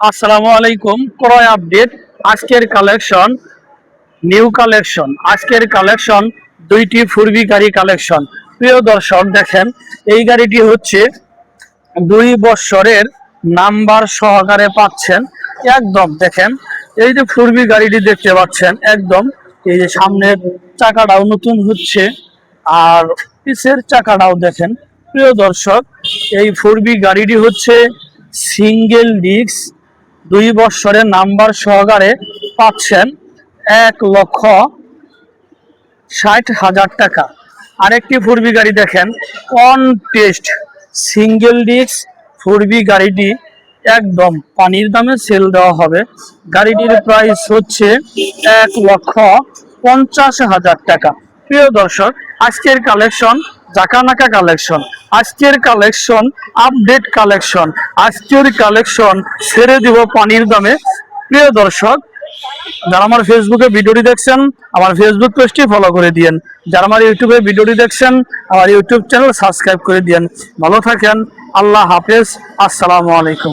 আসসালামু আলাইকুম। ক্রয় আপডেট। আজকের কালেকশন, নিউ কালেকশন। আজকের কালেকশন দুইটি ফুরবি গাড়ি কালেকশন। প্রিয় দর্শক দেখেন, এই গাড়িটি হচ্ছে 2 বছরের নাম্বার সহকারে পাচ্ছেন। একদম দেখেন, এই যে ফুরবি গাড়িটি দেখতে পাচ্ছেন, একদম এই যে সামনের চাকাটাও নতুন হচ্ছে, আর পিছের চাকাটাও দেখেন। প্রিয় দর্শক, এই ফুরবি গাড়িটি হচ্ছে সিঙ্গেল ডিস্ক, 2 বছরের নাম্বার সহকারে পাচ্ছেন 1,60,000 টাকা। আরেকটি ফুরবি গাড়ি দেখেন, অন টেস্ট সিঙ্গেল ডিস্ক ফুরবি গাড়িটি একদম পানির দামে সেল দেওয়া হবে। গাড়িটির প্রাইস হচ্ছে 1,50,000 টাকা। প্রিয় দর্শক, আজকের কালেকশন জাকানাকা কালেকশন, আজকের কালেকশন আপডেট কালেকশন, আজকের কালেকশন ছেড়ে দিব পানির দামে। প্রিয় দর্শক, যারা আমার ফেসবুকে ভিডিওটি দেখছেন, আমার ফেসবুক পেজটি ফলো করে দিয়েন। যারা আমার ইউটিউবে ভিডিওটি দেখছেন, আমার ইউটিউব চ্যানেল সাবস্ক্রাইব করে দিয়েন। ভালো থাকেন। আল্লাহ হাফেজ। আসসালামু আলাইকুম।